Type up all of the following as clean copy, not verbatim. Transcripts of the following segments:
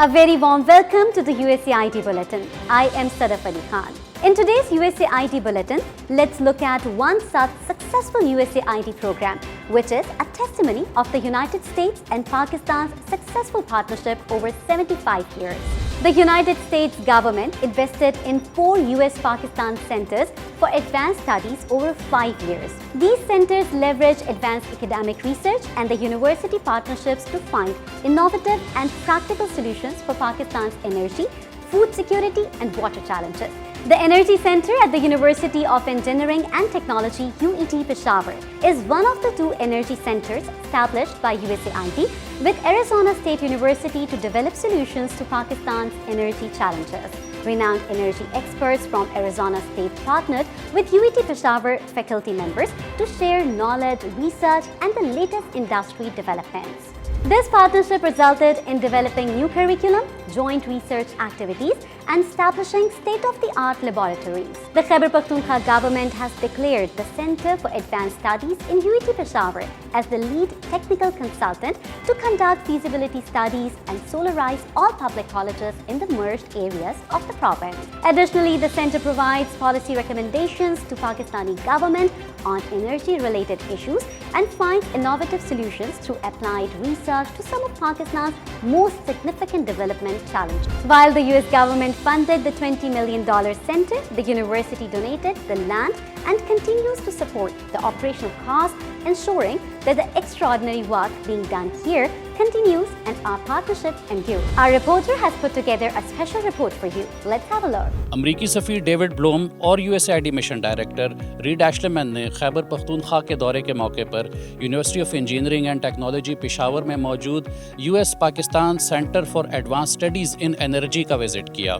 A very warm welcome to the USAID Bulletin. I am Sadaf Ali Khan. In today's USAID Bulletin, let's look at one such successful USAID program, which is a testimony of the United States and Pakistan's successful partnership over 75 years. The United States government invested in 4 US-Pakistan centers for advanced studies over 5 years. These centers leverage advanced academic research and the university partnerships to find innovative and practical solutions for Pakistan's energy, food security and water challenges. The Energy Center at the University of Engineering and Technology, UET Peshawar, is one of the 2 energy centers established by USAID with Arizona State University to develop solutions to Pakistan's energy challenges. Renowned energy experts from Arizona State partnered with UET Peshawar faculty members to share knowledge, research, and the latest industry developments. This partnership resulted in developing new curriculum, joint research activities, and establishing state-of-the-art laboratories. The Khyber Pakhtunkhwa government has declared the Center for Advanced Studies in UET Peshawar as the lead technical consultant to conduct feasibility studies and solarize all public colleges in the merged areas of the province. Additionally, the center provides policy recommendations to Pakistani government on energy-related issues and finds innovative solutions through applied research to some of Pakistan's most significant development challenges. While the US government funded the $20 million center, the university donated the land and continues to support the operational costs, ensuring that the extraordinary work being done here continues and our partnership endures. Our reporter has put together a special report for you. Let's have a look. अमरीकी सफ़ीर David Bloom और USAID mission director read एशलेमैन ने खैबर पख्तूनख्वा के दौरे के मौके पर university of engineering and technology Peshawar में मौजूद US Pakistan centre for advance studies in energy का विजिट किया।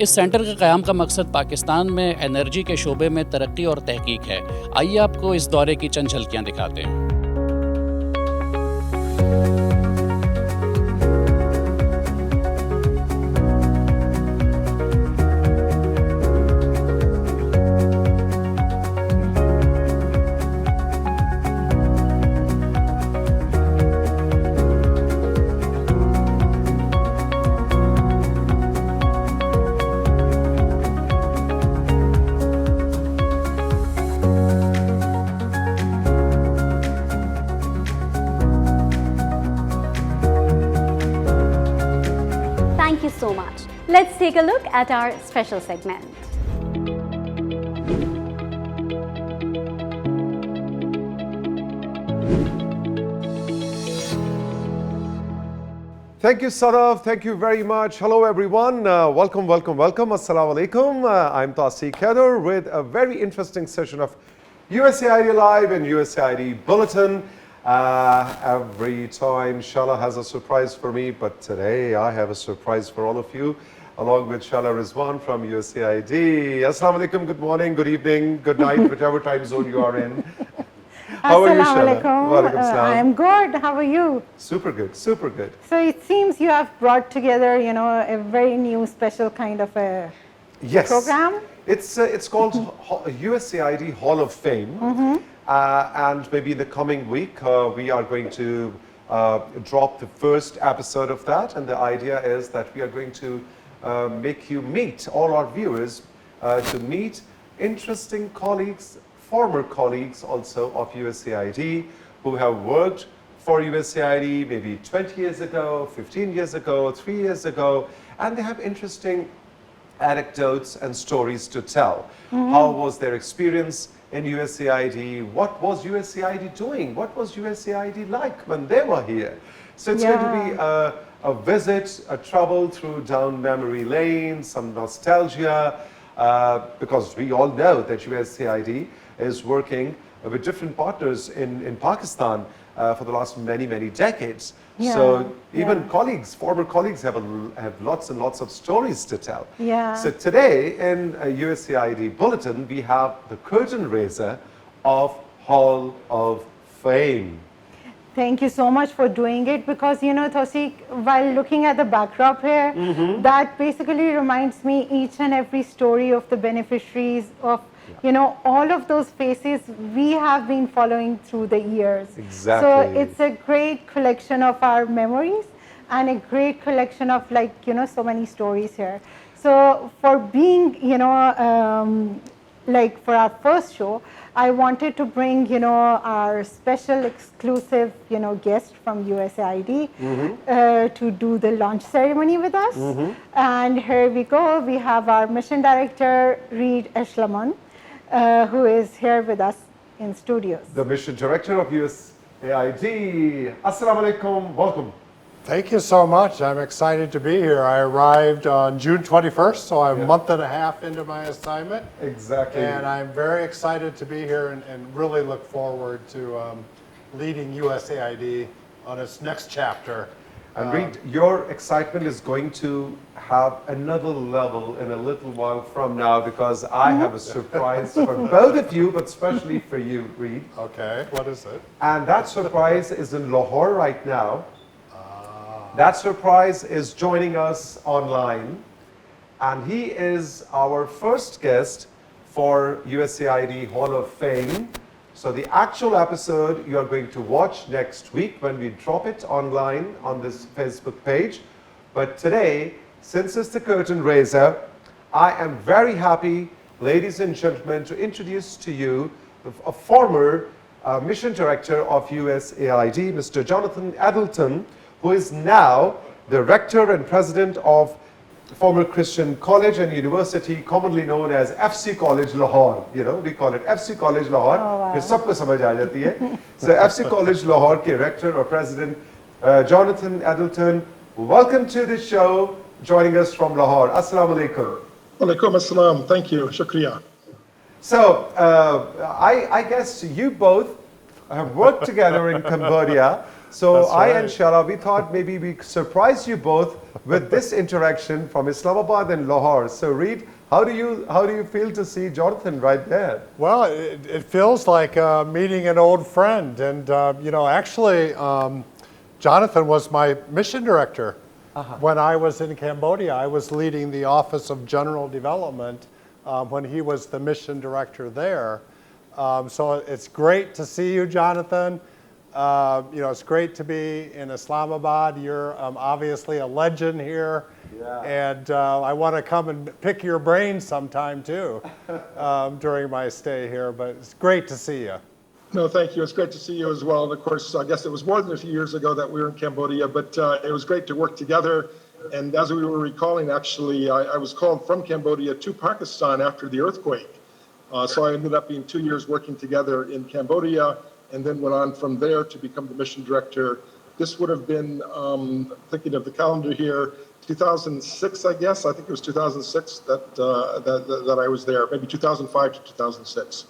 इस सेंटर के क़याम का मकसद पाकिस्तान में एनर्जी के शोबे में तरक्की और तहकीक है। आइए आपको इस दौरे की चंद झलकियाँ दिखाते हैं। Thank you so much. Let's take a look at our special segment. Thank you, Sadaf. Thank you very much. Hello, everyone. Welcome. Assalamu alaikum. I'm Tasi Kader with a very interesting session of USAID Live and USAID Bulletin. Every time Shala has a surprise for me, but today I have a surprise for all of you, along with Shala Rizwan from USAID. Assalamu alaikum, good morning, good evening, good night, whichever time zone you are in. How are you, Shala? I'm good. How are you? Super good, super good. So it seems you have brought together, a very new special kind of a program. It's called USAID Hall of Fame. And maybe in the coming week, we are going to drop the first episode of that. And the idea is that we are going to make you meet, all our viewers, to meet interesting colleagues, former colleagues also of USAID, who have worked for USAID maybe 20 years ago, 15 years ago, 3 years ago, and they have interesting anecdotes and stories to tell. How was their experience in USAID? What was USAID doing? What was USAID like when they were here? So it's going to be a visit, a travel through down memory lane, some nostalgia, because we all know that USAID is working with different partners in Pakistan for the last many decades. So even colleagues, former colleagues have lots and lots of stories to tell. So today in USAID Bulletin, we have the curtain raiser of Hall of Fame. Thank you so much for doing it, because Tawseeq, while looking at the backdrop here, that basically reminds me each and every story of the beneficiaries of all of those faces we have been following through the years. Exactly. So it's a great collection of our memories. and a great collection of so many stories here. So for being, for our first show, I wanted to bring, our special exclusive, guest from USAID to do the launch ceremony with us. And here we go. We have our mission director, Reed Eshlamon, who is here with us in studios. The mission director of USAID. Assalamu alaikum. Welcome. Thank you so much. I'm excited to be here. I arrived on June 21st, so I'm a month and a half into my assignment. Exactly. And I'm very excited to be here and really look forward to leading USAID on its next chapter. And Reed, your excitement is going to have another level in a little while from now, because I have a surprise for both of you, but especially for you, Reed. Okay, what is it? And that surprise is in Lahore right now. That surprise is joining us online, and he is our first guest for USAID Hall of Fame. So the actual episode you are going to watch next week when we drop it online on this Facebook page. But today, since it's the curtain raiser, I am very happy, ladies and gentlemen, to introduce to you a former mission director of USAID, Mr. Jonathan Edelton, who is now the rector and president of former Christian College and University, commonly known as FC College Lahore. You know, we call it FC College Lahore. फिर सबको समझ आ जाती है. So FC College Lahore के rector or president, Jonathan Edelton, welcome to the show, joining us from Lahore. Assalamu alaikum. Alaikum assalam. Thank you. Shukriya. So I guess you both have worked together in Cambodia. So That's right. and Shala, we thought maybe we surprise you both with this interaction from Islamabad and Lahore. So Reed, how do you feel to see Jonathan right there? Well, it feels like meeting an old friend. And, actually, Jonathan was my mission director. When I was in Cambodia. I was leading the Office of General Development when he was the mission director there. So it's great to see you, Jonathan. It's great to be in Islamabad. You're obviously a legend here. Yeah. And I want to come and pick your brain sometime too during my stay here, but it's great to see you. No, thank you. It's great to see you as well. And of course, I guess it was more than a few years ago that we were in Cambodia, but it was great to work together. And as we were recalling, actually, I was called from Cambodia to Pakistan after the earthquake. So I ended up being 2 years working together in Cambodia, and then went on from there to become the mission director. This would have been, thinking of the calendar here, 2006, I guess. I think it was 2006 that I was there, maybe 2005 to 2006.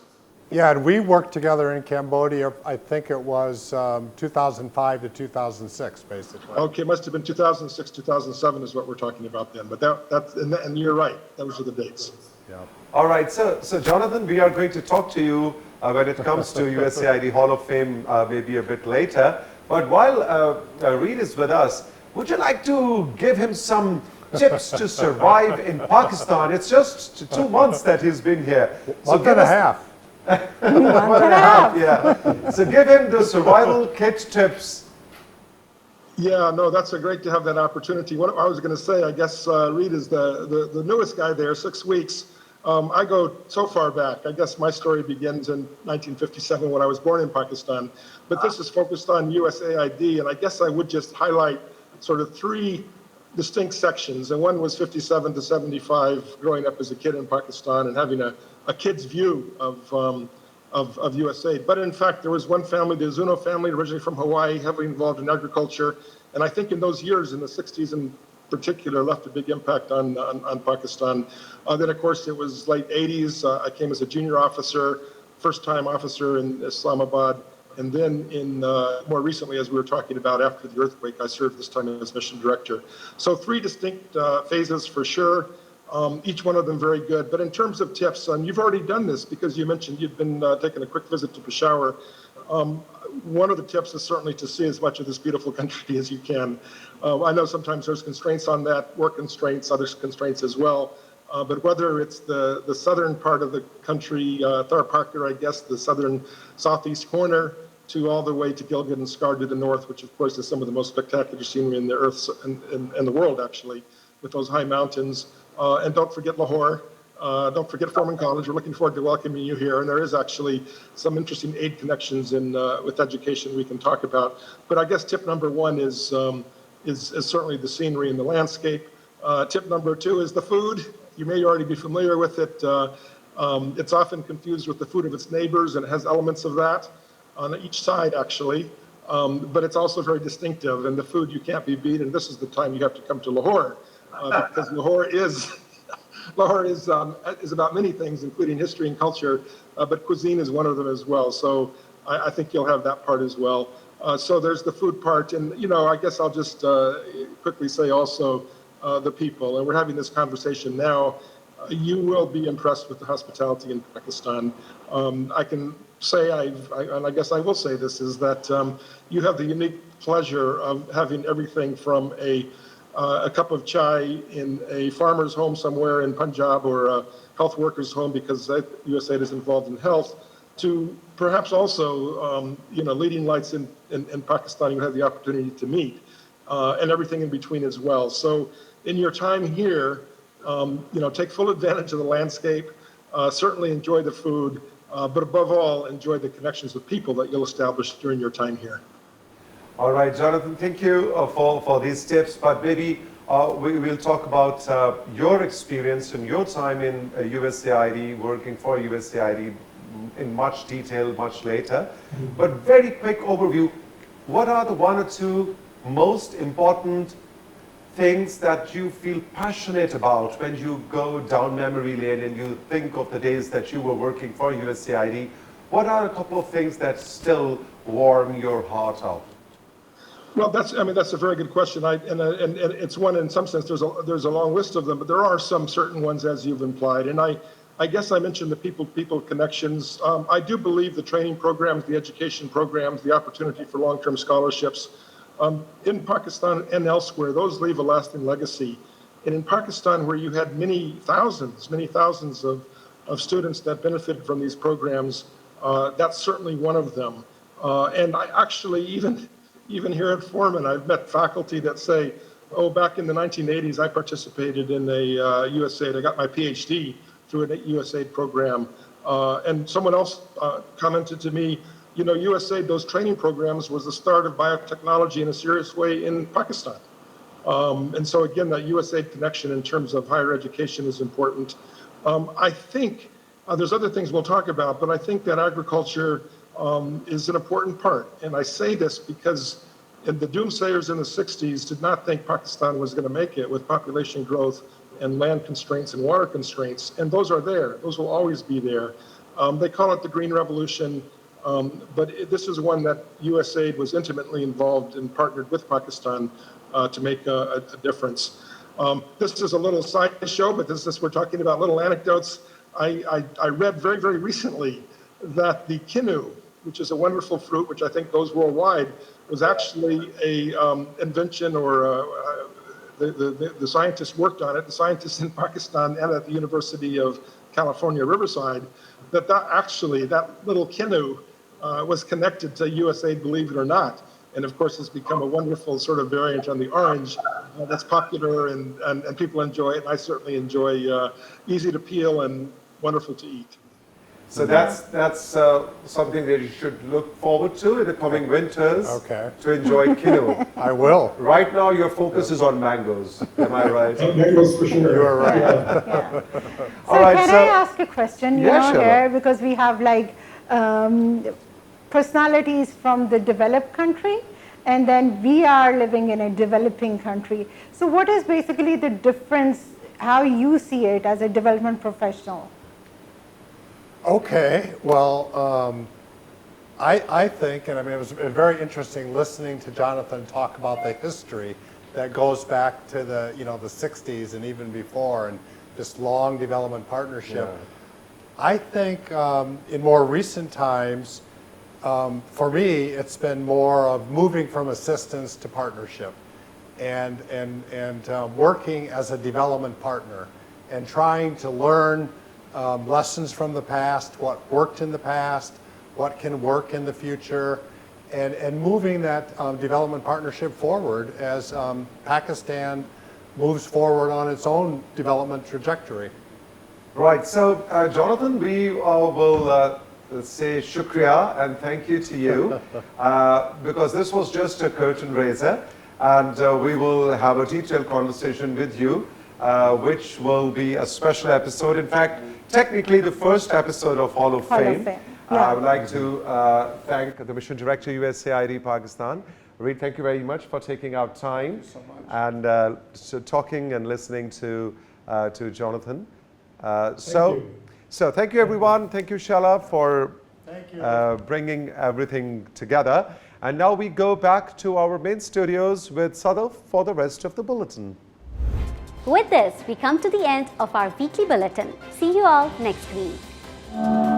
Yeah, and we worked together in Cambodia, I think it was 2005 to 2006, basically. Okay, it must have been 2006, 2007 is what we're talking about then. But and you're right, those are the dates. Yeah. All right, so Jonathan, we are going to talk to you when it comes to USAID Hall of Fame maybe a bit later. But while Reed is with us, would you like to give him some tips to survive in Pakistan? It's just 2 months that he's been here. So Month and a half. Month and a half, yeah. So give him the survival kit tips. Yeah, no, that's great to have that opportunity. What I was going to say, I guess Reed is the newest guy there, 6 weeks. I go so far back. I guess my story begins in 1957 when I was born in Pakistan. But this is focused on USAID, and I guess I would just highlight sort of 3 distinct sections. And one was 57 to 75, growing up as a kid in Pakistan and having a kid's view of USAID. But in fact, there was one family, the Zuno family, originally from Hawaii, heavily involved in agriculture. And I think in those years, in the 60s in particular, left a big impact on Pakistan. Then, of course, it was late 80s. I came as a junior officer, first-time officer in Islamabad. And then more recently, as we were talking about after the earthquake, I served this time as mission director. So 3 distinct phases for sure. Each one of them very good. But in terms of tips, you've already done this because you mentioned you've been taking a quick visit to Peshawar. One of the tips is certainly to see as much of this beautiful country as you can. I know sometimes there's constraints on that, work constraints, other constraints as well. But whether it's the southern part of the country, Thar Parker, I guess, the southern southeast corner, to all the way to Gilgit and Scar to the north, which of course is some of the most spectacular scenery in the earth and the world actually, with those high mountains. And don't forget Lahore. Don't forget Foreman College. We're looking forward to welcoming you here. And there is actually some interesting aid connections with education we can talk about. But I guess tip number one is certainly the scenery and the landscape. Tip number two is the food. You may already be familiar with it. It's often confused with the food of its neighbors, and it has elements of that on each side, actually. But it's also very distinctive, and the food you can't be beat. And this is the time you have to come to Lahore, because Lahore is about many things, including history and culture, but cuisine is one of them as well. So I think you'll have that part as well. So there's the food part, and I guess I'll just quickly say also the people. And we're having this conversation now. You will be impressed with the hospitality in Pakistan. I can say, and I guess I will say this, is that you have the unique pleasure of having everything from a cup of chai in a farmer's home somewhere in Punjab, or a health worker's home because USAID is involved in health, to perhaps also leading lights in Pakistan you have the opportunity to meet, and everything in between as well. So in your time here, take full advantage of the landscape, certainly enjoy the food, but above all, enjoy the connections with people that you'll establish during your time here. All right, Jonathan, thank you for these tips, but maybe we will talk about your experience and your time in USAID, working for USAID in much detail much later. But very quick overview, what are the one or two most important things that you feel passionate about when you go down memory lane and you think of the days that you were working for USAID? What are a couple of things that still warm your heart out? Well, that's a very good question. And it's one, in some sense, there's a long list of them, but there are some certain ones, as you've implied. And I guess I mentioned the people connections. I do believe the training programs, the education programs, the opportunity for long-term scholarships in Pakistan and elsewhere, those leave a lasting legacy. And in Pakistan, where you had many thousands of students that benefited from these programs, that's certainly one of them. And I actually, even here at Foreman, I've met faculty that say, back in the 1980s, I participated in a USAID. I got my PhD through a USAID program. And someone else commented to me, USAID, those training programs was the start of biotechnology in a serious way in Pakistan. And so again, that USAID connection in terms of higher education is important. I think there's other things we'll talk about, but I think that agriculture is an important part. And I say this because the doomsayers in the 60s did not think Pakistan was going to make it with population growth and land constraints and water constraints. And those are there. Those will always be there. They call it the Green Revolution, but this is one that USAID was intimately involved and partnered with Pakistan to make a difference. This is a little side show, but we're talking about little anecdotes. I read very, very recently that the kinu, which is a wonderful fruit, which I think goes worldwide, was actually a invention, or the scientists worked on it, the scientists in Pakistan and at the University of California, Riverside, that little kinu was connected to USAID, believe it or not. And of course, it's become a wonderful sort of variant on the orange that's popular and people enjoy it. And I certainly enjoy easy to peel and wonderful to eat. So that's something that you should look forward to in the coming winters. Okay. To enjoy kinu. I will. Right now, your focus is on mangoes. Am I right? Mangoes for sure. You are right. Yeah. All right, Can I ask a question? Sure. Here, because we have personalities from the developed country, and then we are living in a developing country. So what is basically the difference, how you see it as a development professional? Okay, well, I think, and it was very interesting listening to Jonathan talk about the history that goes back to the 60s and even before, and this long development partnership. Yeah. I think in more recent times, for me, it's been more of moving from assistance to partnership, and working as a development partner and trying to learn lessons from the past, what worked in the past, what can work in the future, and moving that development partnership forward as Pakistan moves forward on its own development trajectory. Right. So, Jonathan, we will say shukriya and thank you to you because this was just a curtain raiser, and we will have a detailed conversation with you, which will be a special episode. In fact, technically the first episode of Hall of Fame. I would like to thank the Mission Director, USAID Pakistan. Reed, thank you very much for taking out time and talking and listening to Jonathan. So thank you everyone. Thank you, Shala, for bringing everything together. And now we go back to our main studios with Sadaf for the rest of the bulletin. With this, we come to the end of our weekly bulletin. See you all next week.